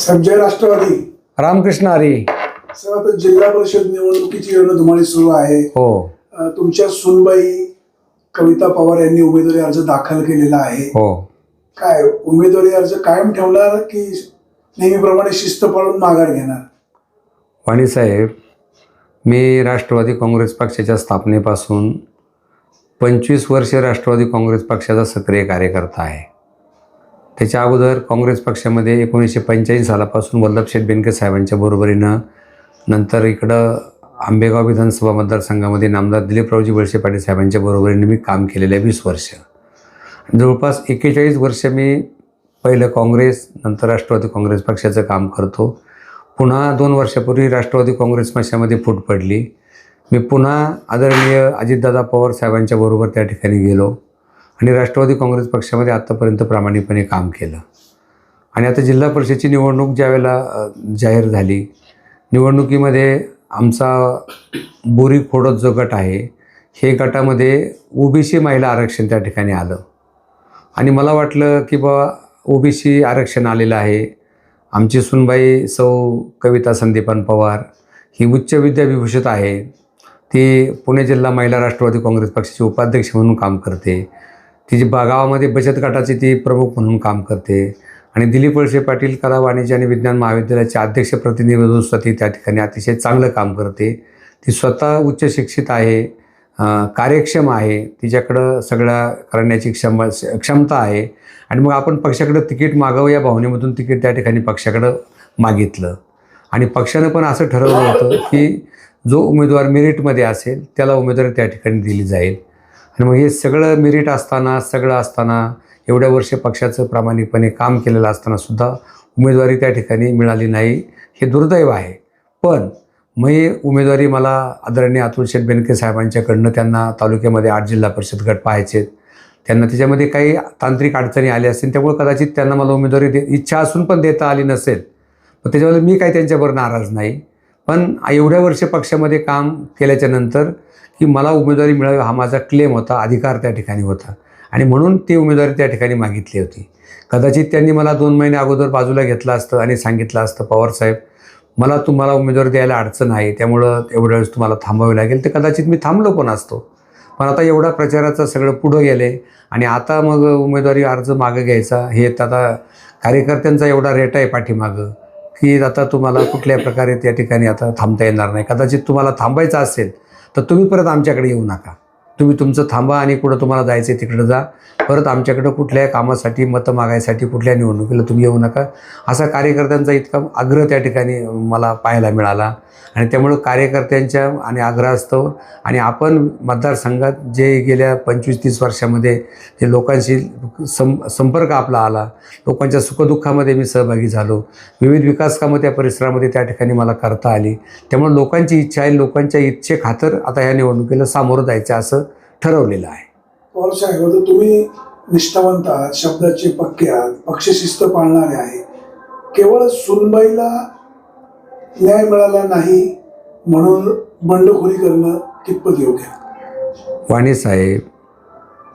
Sanjay Rashtrawadi Ramakrishna Hari. Sir, आता जिल्हा परिषद निवडणुकीची रणधुमाळी सुरू आहे. हो तुमच्या सुनबाई कविता पवार यांनी उमेदवारी अर्ज दाखल केलेला आहे. हो. काय उमेदवारी अर्ज कायम ठेवणार की नेहमीप्रमाणे शिस्त पाळून माघार घेणार? वाणी साहेब, मी राष्ट्रवादी काँग्रेस पक्षाच्या स्थापनेपासून 25 वर्षे राष्ट्रवादी काँग्रेस पक्षाचा सक्रिय कार्यकर्ता आहे. त्याच्या अगोदर काँग्रेस पक्षामध्ये 1985 सालापासून वल्लभशेठ बेनके साहेबांच्या बरोबरीनं, नंतर इकडं आंबेगाव विधानसभा मतदारसंघामध्ये नामदार दिलीपरावजी वळसे पाटील साहेबांच्या बरोबरीने मी काम केलेलं आहे 20 वर्ष. जवळपास 41 वर्ष मी पहिलं काँग्रेस, नंतर राष्ट्रवादी काँग्रेस पक्षाचं काम करतो. पुन्हा 2 वर्षापूर्वी राष्ट्रवादी काँग्रेस पक्षामध्ये फूट पडली. मी पुन्हा आदरणीय अजितदादा पवार साहेबांच्या बरोबर त्या ठिकाणी गेलो आणि राष्ट्रवादी काँग्रेस पक्षामध्ये आत्तापर्यंत प्रामाणिकपणे काम केलं. आणि आता जिल्हा परिषदेची निवडणूक ज्यावेळेला जाहीर झाली, निवडणुकीमध्ये आमचा बोरी खोडत जो गट आहे, हे गटामध्ये ओबीसी महिला आरक्षण त्या ठिकाणी आलं. आणि मला वाटलं की ओबीसी आरक्षण आलेलं आहे. आमची सुनबाई सौ कविता संदीपान पवार ही उच्च विद्याविभूषित आहे. ती पुणे जिल्हा महिला राष्ट्रवादी काँग्रेस पक्षाची उपाध्यक्ष म्हणून काम करते. तिची गावामध्ये बचत गटाची ती प्रमुख म्हणून काम करते. आणि दिलीप वळसे पाटील कला वाणिज्य आणि विज्ञान महाविद्यालयाचे अध्यक्ष प्रतिनिधी सुद्धा ती त्या ठिकाणी अतिशय चांगलं काम करते. ती स्वतः उच्च शिक्षित आहे, कार्यक्षम आहे, तिच्याकडं सगळं करण्याची क्षमता आहे. आणि मग आपण पक्षाकडं तिकीट मागावं या भावनेमधून तिकीट त्या ठिकाणी पक्षाकडं मागितलं. आणि पक्षानं पण असं ठरवलं होतं की जो उमेदवार मेरिटमध्ये असेल त्याला उमेदवारी त्या ठिकाणी दिली जाईल. आणि मग हे सगळं मेरिट असताना, सगळं असताना, एवढ्या वर्ष पक्षाचं प्रामाणिकपणे काम केलेलं असतानासुद्धा उमेदवारी त्या ठिकाणी मिळाली नाही, हे दुर्दैव आहे. पण मग ही उमेदवारी मला आदरणीय अतुलशेठ बेनके साहेबांच्याकडनं, त्यांना तालुक्यामध्ये 8 जिल्हा परिषद गट पाहायचे, त्यांना त्याच्यामध्ये काही तांत्रिक अडचणी आल्या असतील, त्यामुळे कदाचित त्यांना मला उमेदवारी इच्छा असून पण देता आली नसेल. पण त्याच्यामुळे मी काही त्यांच्याबरोबर नाराज नाही. पण एवढ्या वर्ष पक्षामध्ये काम केल्याच्या नंतर की मला उमेदवारी मिळावी हा माझा क्लेम होता, अधिकार त्या ठिकाणी होता. आणि म्हणून ती उमेदवारी त्या ठिकाणी मागितली होती. कदाचित त्यांनी मला 2 महिने अगोदर बाजूला घेतलं असतं आणि सांगितलं असतं, पवार साहेब मला तुम्हाला उमेदवारी द्यायला अडचण आहे, त्यामुळं एवढ्या वेळेस तुम्हाला थांबावे लागेल, तर कदाचित मी थांबलो पण असतो. पण आता एवढा प्रचाराचं सगळं पुढं गेले आणि आता मग उमेदवारी अर्ज मागं घ्यायचा, हे आता कार्यकर्त्यांचा एवढा रेट आहे पाठीमागं की आता तुम्हाला कुठल्या प्रकारे त्या ठिकाणी आता थांबता येणार नाही. कदाचित तुम्हाला थांबायचं असेल तर तुम्ही परत आमच्याकडे येऊ नका. तुम्ही तुमचं थांबा आणि कुठं तुम्हाला जायचं आहे तिकडं जा. परत आमच्याकडं कुठल्याही कामासाठी, मतं मागायसाठी कुठल्या निवडणुकीला तुम्ही येऊ नका, असा कार्यकर्त्यांचा इतका आग्रह त्या ठिकाणी मला पाहायला मिळाला. आणि त्यामुळं कार्यकर्त्यांच्या आणि आग्रहास्तव आणि आपण मतदारसंघात जे गेल्या 25-30 वर्षामध्ये जे लोकांशी संपर्क आपला आला, लोकांच्या सुखदुःखामध्ये मी सहभागी झालो, विविध विकास कामं त्या परिसरामध्ये त्या ठिकाणी मला करता आली. त्यामुळे लोकांची इच्छा आहे, लोकांच्या इच्छेखातर आता ह्या निवडणुकीला सामोरं जायचं असं ठरवलेलं आहे. पवार साहेब, आता तुम्ही निष्ठावंत आहात, शब्दाचे पक्के आहात, पक्षशिस्त पाळणारे आहे. केवळ सुनबाईला न्याय मिळाला नाही म्हणून बंडखोरी करणं कितपत योग्य? वाणी साहेब,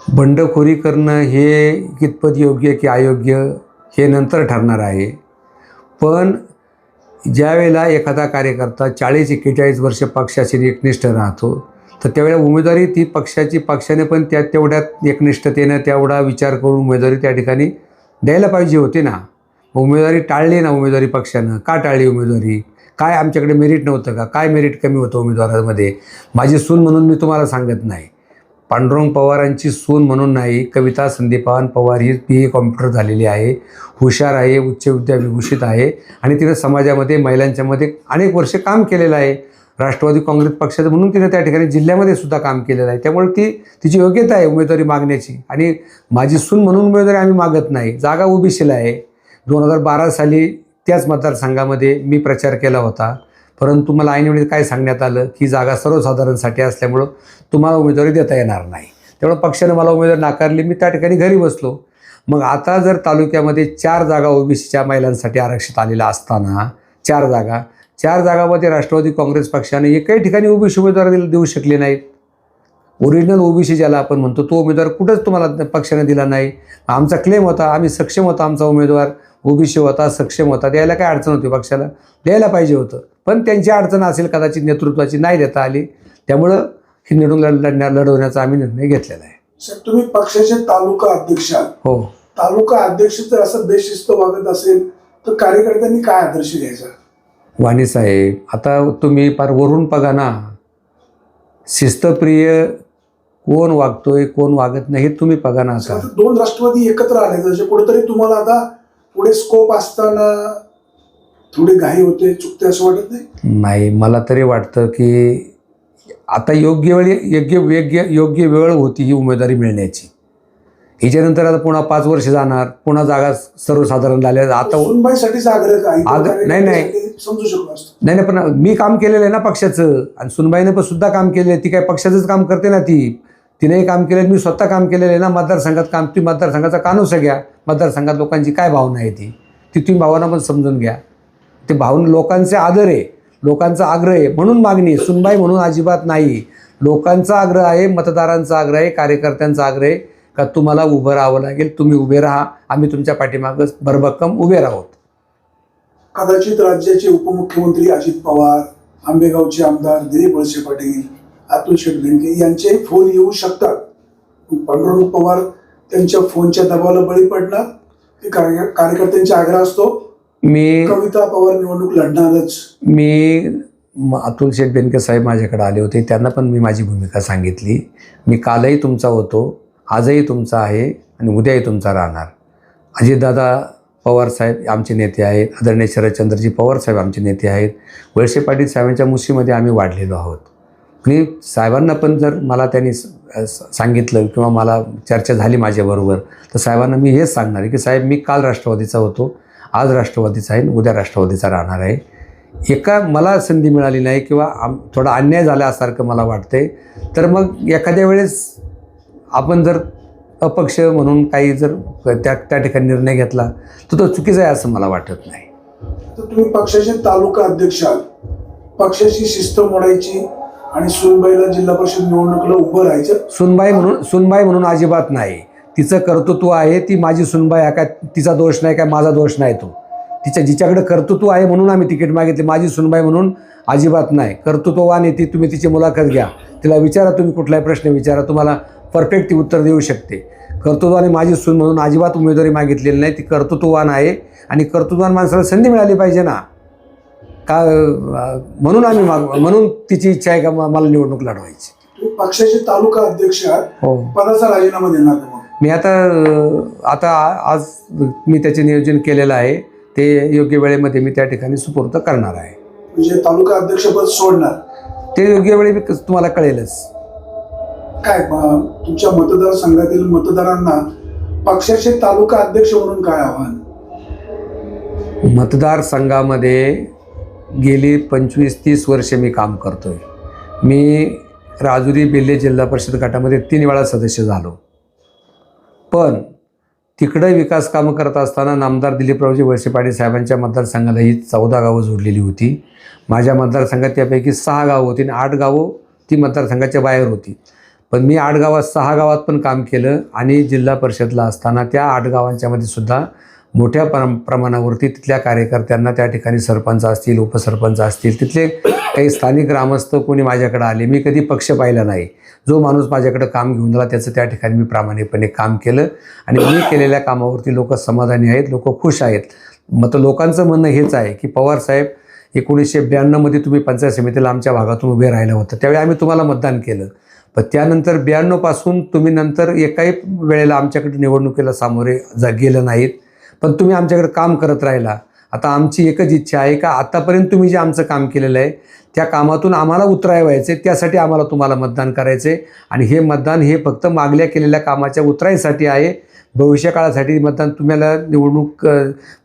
बंडखोरी करणं हे कितपत योग्य की अयोग्य हे नंतर ठरणार आहे. पण ज्यावेळेला एखादा कार्यकर्ता 40-41 वर्ष पक्षाशी एकनिष्ठ राहतो, तर त्यावेळेला उमेदवारी ती पक्षाने पण तेवढ्यात एकनिष्ठतेनं तेवढा विचार करून उमेदवारी त्या ठिकाणी द्यायला पाहिजे होती ना. उमेदवारी टाळली ना उमेदवारी पक्षानं. का टाळली उमेदवारी? काय आमच्याकडे मेरिट नव्हतं का? काय मेरिट कमी होतं उमेदवारामध्ये? माझी सून म्हणून मी तुम्हाला सांगत नाही, पांडुरंग पवारांची सून म्हणून नाही, कविता संदीपान पवार ही PA कॉम्प्युटर झालेली आहे, हुशार आहे, उच्च विद्याविभूषित आहे आणि तिनं समाजामध्ये, महिलांच्यामध्ये अनेक वर्ष काम केलेलं आहे. राष्ट्रवादी काँग्रेस पक्षाचं म्हणून तिनं त्या ठिकाणी जिल्ह्यामध्ये सुद्धा काम केलेलं आहे. त्यामुळे तिची योग्यता आहे उमेदवारी मागण्याची. आणि माझी सून म्हणून उमेदवारी आम्ही मागत नाही. जागा ओबीसीला आहे. 2012 साली त्याच मतदारसंघामध्ये मी प्रचार केला होता. परंतु मला ऐनवेळी काय सांगण्यात आलं की जागा सर्वसाधारणसाठी असल्यामुळं तुम्हाला उमेदवारी देता येणार नाही. त्यामुळे पक्षाने मला उमेदवारी नाकारली. मी त्या ठिकाणी घरी बसलो. मग आता जर तालुक्यामध्ये 4 जागा ओबीसीच्या महिलांसाठी आरक्षित आलेल्या असताना 4 जागामध्ये राष्ट्रवादी काँग्रेस पक्षाने एकही ठिकाणी ओबीसी उमेदवार देऊ शकले नाहीत. ओरिजिनल ओबीसी ज्याला आपण म्हणतो तो उमेदवार कुठंच तुम्हाला पक्षाने दिला नाही. आमचा क्लेम होता, आम्ही सक्षम होता आमचा उमेदवार ओबीसी होता, सक्षम होता, द्यायला काय अडचण होती पक्षाला? द्यायला पाहिजे होतं. पण त्यांची अडचण असेल कदाचित नेतृत्वाची, नाही देता आली. त्यामुळं ही निवडणूक लढवण्याचा आम्ही निर्णय घेतलेला आहे. साहेब, तुम्ही पक्षाचे तालुका अध्यक्ष आहात. हो. तालुका अध्यक्ष जर असं बेशिस्त वागत असेल तर कार्यकर्त्यांनी काय आदर्श घ्यायचा? वाणी साहेब, आता तुम्ही पार वरून बघा ना, शिस्तप्रिय कोण वागतोय कोण वागत नाही हे तुम्ही बघा ना. आता दोन राष्ट्रवादी एकत्र आले म्हणजे कुठेतरी तुम्हाला आता पुढे स्कोप असताना थोडी घाई होते, चुकते असं वाटत नाही? नाही, मला तरी वाटतं की आता योग्य वेळ होती ही उमेदवारी मिळण्याची. हिच्यानंतर आता पुन्हा 5 वर्ष जाणार, पुन्हा जागा सर्वसाधारण झाल्या. आता सुनबाईसाठीच आग्रह नाही समजू शकलो असतो. नाही, पण मी काम केलेलं आहे ना पक्षाचं, आणि सुनबाईनं पण सुद्धा काम केलेलं आहे. ती काय पक्षाचंच काम करते ना, तिनेही काम केलं, मी स्वतः काम केलेलं आहे ना. मतदारसंघात काम, ती मतदारसंघाचा कानूस घ्या, मतदारसंघात लोकांची काय भावना आहे ती तुम्ही भावना पण समजून घ्या. ते भावना लोकांचे आदर आहे, लोकांचा आग्रह आहे म्हणून मागणी, सुनबाई म्हणून अजिबात नाही. लोकांचा आग्रह आहे, मतदारांचा आग्रह आहे, कार्यकर्त्यांचा आग्रह आहे का तुम्हाला उभं राहावं लागेल, तुम्ही उभे राहा, आम्ही तुमच्या पाठीमागं भरभक्कम उभे राहोत. कदाचित राज्याचे उपमुख्यमंत्री अजित पवार, आंबेगावचे आमदार दिलीप वळसे पाटील, अतुल शेठ बेनके यांचे फोन येऊ शकतात. पांडुरंग पवार त्यांच्या फोनच्या दबावाला बळी पडणार की कार्यकर्त्यांचा आग्रह असतो कविता पवार निवडणूक लढणारच? अतुल शेठ बेनके साहेब माझ्याकडे आले होते, त्यांना पण मी माझी भूमिका सांगितली. मी कालही तुमचा होतो, आजही तुमचा आहे आणि उद्याही तुमचा राहणार. अजितदादा पवार साहेब आमचे नेते आहेत, आदरणीय शरदचंद्रजी पवार साहेब आमचे नेते आहेत. वळसे पाटील साहेबांच्या मुशीमध्ये आम्ही वाढलेलो आहोत. आणि साहेबांना पण जर मला त्यांनी सांगितलं किंवा मला चर्चा झाली माझ्याबरोबर, तर साहेबांना मी हेच सांगणार आहे की साहेब, मी काल राष्ट्रवादीचा होतो, आज राष्ट्रवादीचा आहे, उद्या राष्ट्रवादीचा राहणार आहे. मला संधी मिळाली नाही किंवा थोडा अन्याय झाल्यासारखं मला वाटतंय, तर मग एखाद्या वेळेस आपण जर अपक्ष म्हणून काही जर त्या ठिकाणी निर्णय घेतला तर तो चुकीचा आहे असं मला वाटत नाही. तर तुम्ही पक्षाचे तालुका अध्यक्ष आहात, पक्षाची शिस्त मोडायची आणि सुनबाईला जिल्हा परिषद निवडणुकीला उभं राहायचं? सुनबाई म्हणून अजिबात नाही. तिचं कर्तृत्व आहे, ती माझी सुनबाई आहे, काय तिचा दोष नाही, काय माझा दोष नाही. तो जिच्याकडे कर्तृत्व आहे म्हणून आम्ही तिकीट मागितले, माझी सुनबाई म्हणून अजिबात नाही. कर्तृत्ववान आहे ती, तुम्ही तिची मुलाखत घ्या, तिला विचारा, तुम्ही कुठलाही प्रश्न विचारा, तुम्हाला परफेक्ट ती उत्तर देऊ शकते. कर्तृत्वाने माझी सून म्हणून अजिबात उमेदवारी मागितलेली नाही. ती कर्तृत्ववान आहे आणि कर्तृत्ववान माणसाला संधी मिळाली पाहिजे ना, का म्हणून तिची इच्छा आहे का मला निवडणूक लढवायची. तुम्ही पक्षाचे तालुका अध्यक्ष आहात, हो. पदाचा राजीनामा देणार का? मी आता आज मी त्याचे नियोजन केलेलं आहे, ते योग्य वेळेमध्ये मी त्या ठिकाणी सुपूर्द करणार आहे. म्हणजे तालुका अध्यक्षपद सोडणार? ते योग्य वेळी तुम्हाला कळेलच. काय तुमच्या मतदारसंघातील मतदारांना पक्षाचे तालुका अध्यक्ष म्हणून काय आव्हान? मतदारसंघामध्ये गेली 25-30 वर्षे मी काम करतोय. मी राजुरी बेल्ले जिल्हा परिषद गटामध्ये 3 वेळा सदस्य झालो. पण तिकडे विकास कामं करत असताना नामदार दिलीपरावजी वळसे पाटील साहेबांच्या मतदारसंघाला ही 14 गावं जोडलेली होती. माझ्या मतदारसंघात त्यापैकी 6 गावं होती आणि 8 गावं ती मतदारसंघाच्या बाहेर होती. पण मी 8 गावात 6 गावात पण काम केलं आणि जिल्हा परिषदला असताना त्या 8 गावांच्यामध्ये सुद्धा मोठ्या प्रमाणावरती तिथल्या कार्यकर्त्यांना, त्या ठिकाणी सरपंच असतील, उपसरपंच असतील, तिथले काही स्थानिक ग्रामस्थ कोणी माझ्याकडे आले. मी कधी पक्ष पाहिला नाही. जो माणूस माझ्याकडे काम घेऊन आला त्याचं त्या ठिकाणी मी प्रामाणिकपणे काम केलं आणि मी केलेल्या कामावरती लोक समाधानी आहेत, लोक खुश आहेत. मग लोकांचं म्हणणं हेच आहे की पवार साहेब, 1992मध्ये तुम्ही पंचायत समितीला आमच्या भागातून उभे राहिलं होतं, त्यावेळी आम्ही तुम्हाला मतदान केलं. पण त्यानंतर 92पासून तुम्ही नंतर एकाही वेळेला आमच्याकडे निवडणुकीला सामोरे गेलं नाहीत, पण तुम्ही आमच्याकडे काम करत राहिला. आता आमची एकच इच्छा आहे का आतापर्यंत तुम्ही जे आमचं काम केलेलं आहे त्या कामातून आम्हाला उतरायचं, त्यासाठी आम्हाला तुम्हाला मतदान करायचं आहे. आणि हे मतदान हे फक्त मागल्या केलेल्या कामाच्या उतरायसाठी आहे. भविष्यकाळासाठी मतदान तुम्हाला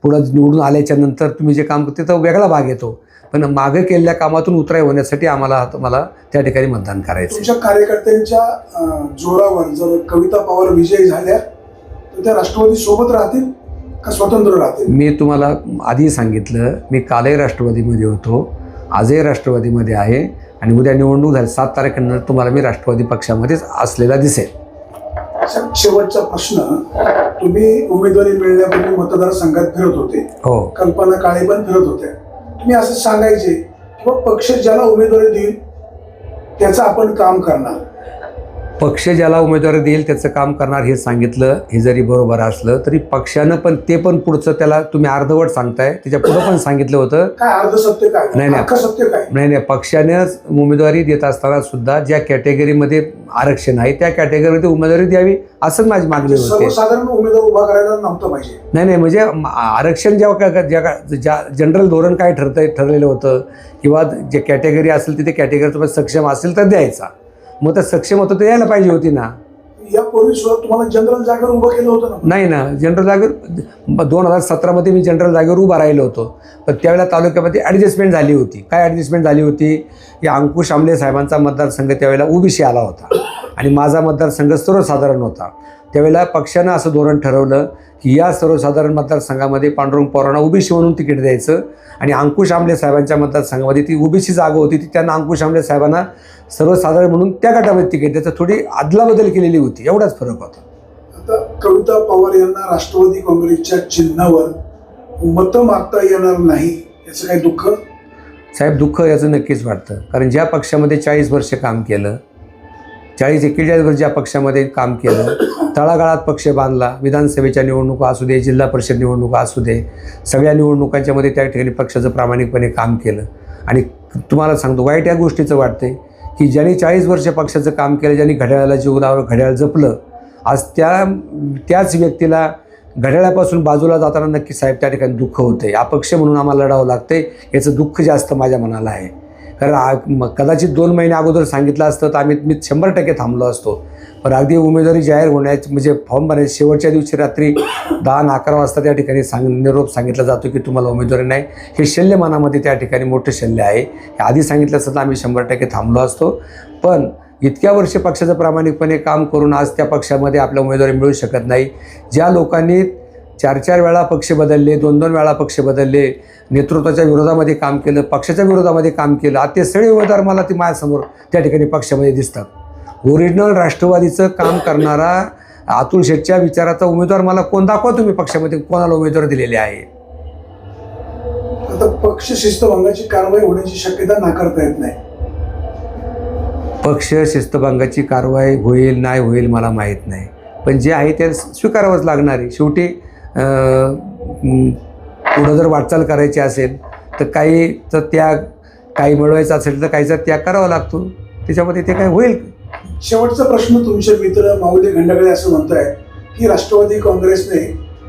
पुढं निवडून आल्याच्या नंतर तुम्ही जे काम करते तो वेगळा भाग येतो, पण मागे केलेल्या कामातून उतराय होण्यासाठी तुम्हाला त्या ठिकाणी मतदान करायचं. तुमच्या कार्यकर्त्यांच्या जोरावर जर कविता पवार विजयी झाल्या तर त्या राष्ट्रवादी सोबत राहतील का स्वतंत्र राहतील? मी तुम्हाला आधी सांगितलं, मी कालही राष्ट्रवादीमध्ये होतो, आजही राष्ट्रवादीमध्ये आहे आणि उद्या निवडणूक झाली 7 तारखेनंतर तुम्हाला मी राष्ट्रवादी पक्षामध्येच असलेला दिसेल. साहेब, शेवटचा प्रश्न, तुम्ही उमेदवारी मिळण्यापूर्वी मतदारसंघात फिरत होते, हो. कल्पना काळे पण फिरत होत्या. तुम्ही असं सांगायचे की पक्ष ज्याला उमेदवारी देईल त्याचं आपण काम करणार. पक्ष ज्याला उमेदवारी देईल त्याचं काम करणार हे सांगितलं. हे जरी बरोबर असलं तरी पक्षानं पण ते पण पुढचं त्याला तुम्ही अर्धवट सांगताय. त्याच्या पुढं पण सांगितलं होतं. काय अर्ध सत्य काय, नाही, नाही. अख्खं सत्य काय? नाही, पक्षानेच उमेदवारी देत असताना सुद्धा ज्या कॅटेगरीमध्ये आरक्षण आहे त्या कॅटेगरीमध्ये उमेदवारी द्यावी असंच माझी मागणी होती. सर्वसाधारण उमेदवार उभा करायला नव्हतं पाहिजे. नाही, म्हणजे आरक्षण ज्या जनरल धोरण काय ठरलेलं होतं किंवा जे कॅटेगरी असेल तिथे कॅटेगरीचं सक्षम असेल तर द्यायचा. मग तर सक्षम होतं ते यायला पाहिजे होती ना. यापूर्वी सुद्धा तुम्हाला जनरल जागेवर उभं केलं होतं ना? नाही ना, जनरल जागेवर 2017 मी जनरल जागेवर उभा राहिलो होतो. पण त्यावेळेला तालुक्यामध्ये ॲडजस्टमेंट झाली होती. काय ॲडजस्टमेंट झाली होती की अंकुश आमले साहेबांचा मतदारसंघ त्यावेळेला ओबीसी आला होता आणि माझा मतदारसंघ सर्वसाधारण होता. त्यावेळेला पक्षानं असं धोरण ठरवलं की या सर्वसाधारण मतदारसंघामध्ये पांडुरंग पवारांना ओबीसी म्हणून तिकीट द्यायचं आणि अंकुश आमले साहेबांच्या मतदारसंघामध्ये ती ओबीसी जागा होती ती त्यांना अंकुश आमले साहेबांना सर्वसाधारण म्हणून त्या गटामध्ये तिकीट द्यायचं. थोडी अदलाबदल केलेली होती, एवढाच फरक होता. आता कविता पवार यांना राष्ट्रवादी काँग्रेसच्या चिन्हावर मतं मागता येणार नाही याचं काही दुःख? साहेब, दुःख याचं नक्कीच वाटतं. कारण ज्या पक्षामध्ये 40 वर्ष काम केलं, 40-41 वर्ष ज्या पक्षामध्ये काम केलं, तळागाळात पक्ष बांधला, विधानसभेच्या निवडणुका असू दे, जिल्हा परिषद निवडणुका असू दे, सगळ्या निवडणुकांच्या मध्ये त्या ठिकाणी पक्षाचं प्रामाणिकपणे काम केलं. आणि तुम्हाला सांगतो, वाईट या गोष्टीचं वाटतंय की ज्यांनी 40 वर्ष पक्षाचं काम केलं, ज्यांनी घड्याळाला जीव लावलं, घड्याळ जपलं, आज त्याच व्यक्तीला घड्याळापासून बाजूला जाताना नक्की साहेब त्या ठिकाणी दुःख होतंय. अपक्ष म्हणून आम्हाला लढावं लागतंय, याचं दुःख जास्त माझ्या मनाला आहे. कारण कदाचित 2 महिने अगोदर सांगितलं असतं तर मी 100% थांबलो असतो. पण अगदी उमेदवारी जाहीर होण्याची म्हणजे फॉर्म भरायचे शेवटच्या दिवशी रात्री 10-11 वाजता त्या ठिकाणी निरोप सांगितला जातो की तुम्हाला उमेदवारी नाही. हे शल्य मनामध्ये त्या ठिकाणी मोठं शल्य आहे. हे आधी सांगितलं असतं तर आम्ही 100% थांबलो असतो. पण इतक्या वर्ष पक्षाचं प्रामाणिकपणे काम करून आज त्या पक्षामध्ये आपल्या उमेदवारी मिळू शकत नाही. ज्या लोकांनी 4-4 वेळा पक्ष बदलले, 2-2 वेळा पक्ष बदलले, नेतृत्वाच्या विरोधामध्ये काम केलं, पक्षाच्या विरोधामध्ये काम केलं, आता ते सगळे उमेदवार मला ती माझ्यासमोर त्या ठिकाणी पक्षामध्ये दिसतात. ओरिजिनल राष्ट्रवादीचं काम करणारा अतुल शेठच्या विचाराचा उमेदवार मला कोण दाखवा तुम्ही पक्षामध्ये कोणाला उमेदवार दिलेले आहे. आता पक्ष शिस्तभंगाची कारवाई होण्याची शक्यता नाकारता येत नाही. पक्ष शिस्तभंगाची कारवाई होईल नाही होईल मला माहीत नाही, पण जे आहे ते स्वीकारावंच लागणार आहे. शेवटी पुढं जर वाटचाल करायची असेल तर काही मिळवायचं असेल तर काहीचा त्याग करावा लागतो. त्याच्यामध्ये ते काय होईल. शेवटचा प्रश्न, तुमचे मित्र माऊली खंडागळे असं म्हणतायत की राष्ट्रवादी काँग्रेसने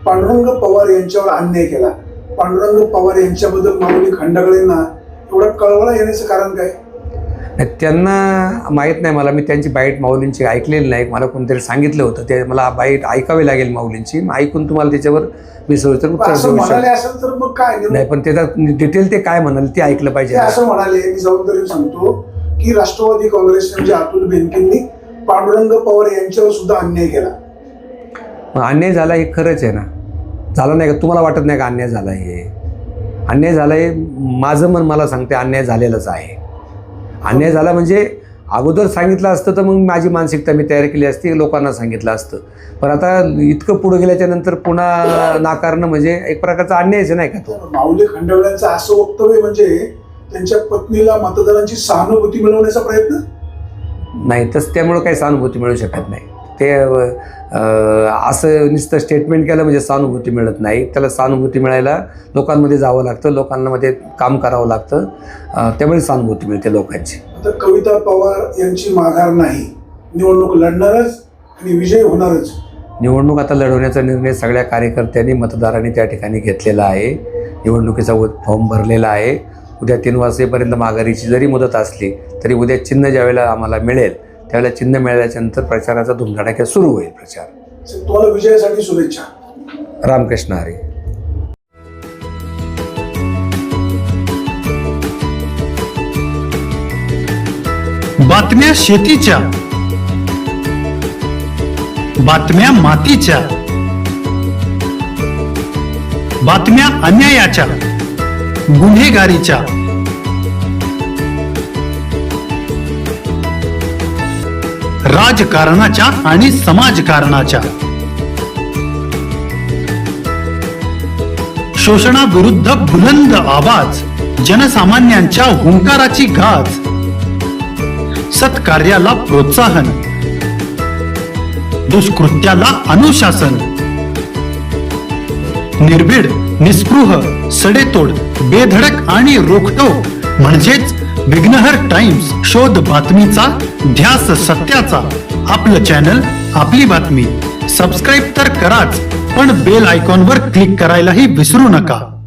पांडुरंग पवार यांच्यावर अन्याय केला. पांडुरंग पवार यांच्याबद्दल माऊली खंडागळेंना एवढा कळवळा येण्याचं कारण काय? त्यांना माहीत नाही. मी त्यांची बाईट माऊलींची ऐकलेली नाही. मला कोणतरी सांगितलं होतं, ते मला बाईट ऐकावी लागेल माऊलींची. ऐकून तुम्हाला त्याच्यावर मी सविस्तर उत्तर देऊ शकतो. तर मग काय नाही, पण त्याचा डिटेल ते काय म्हणाले ते ऐकलं पाहिजे. असं म्हणाले, मी जबाबदारी सांगतो की राष्ट्रवादी काँग्रेस म्हणजे अतुल बेनकेंनी पांडुरंग पवार यांच्यावर सुद्धा अन्याय केला. अन्याय झाला हे खरंच आहे ना, झाला नाही का? तुम्हाला वाटत नाही का अन्याय झाला? हे अन्याय झाला हे माझं मन मला सांगते अन्याय झालेलाच आहे. अन्याय झाला म्हणजे अगोदर सांगितलं असतं तर मग माझी मानसिकता मी तयार केली असती, लोकांना सांगितलं असतं. पण आता इतकं पुढे गेल्याच्या नंतर पुन्हा नाकारणं म्हणजे एक प्रकारचा अन्यायच नाही का तो? माऊली खंडागळ्यांचं असं वक्तव्य म्हणजे त्यांच्या पत्नीला मतदारांची सहानुभूती मिळवण्याचा प्रयत्न नाही. तसं त्यामुळे काही सहानुभूती मिळू शकत नाही. ते असं नुसतं स्टेटमेंट केलं म्हणजे सहानुभूती मिळत नाही. त्याला सहानुभूती मिळायला लोकांमध्ये जावं लागतं, लोकांमध्ये काम करावं लागतं, त्यामुळे सहानुभूती मिळते लोकांची. आता कविता पवार यांची माघार नाही, निवडणूक लढणारच आणि विजय होणारच. निवडणूक आता लढवण्याचा निर्णय सगळ्या कार्यकर्त्यांनी मतदारांनी त्या ठिकाणी घेतलेला आहे. निवडणुकीचा फॉर्म भरलेला आहे. उद्या 3 वाजेपर्यंत माघारीची जरी मुदत असली तरी उद्या चिन्ह ज्यावेळेला आम्हाला मिळेल त्यावेळेला चिन्ह मिळाल्याच्या नंतर प्रचाराचा धुमधडाक्यात सुरू होईल प्रचार. तुम्हाला विजयासाठी शुभेच्छा. रामकृष्ण हरी. बातम्या शेतीच्या, बातम्या मातीच्या, बातम्या अन्यायाच्या, गुन्हेगारीच्या, राजकारणाच्या आणि समाजकारणाच्या. शोषणाविरुद्ध बुलंद आवाज, जनसामान्यांच्या हुंकाराची गाज. सत्कार्याला प्रोत्साहन, दुष्कृत्याला अनुशासन. निर्भीड, निस्पृह, सडेतोड, बेधडक आणि रोखटोक म्हणजेच विघ्नहर टाइम्स. शोध बातमीचा, ध्यास सत्याचा. आपलं चॅनल, आपली बातमी. सबस्क्राईब तर कराच, पण बेल आयकॉनवर क्लिक करायलाही विसरू नका.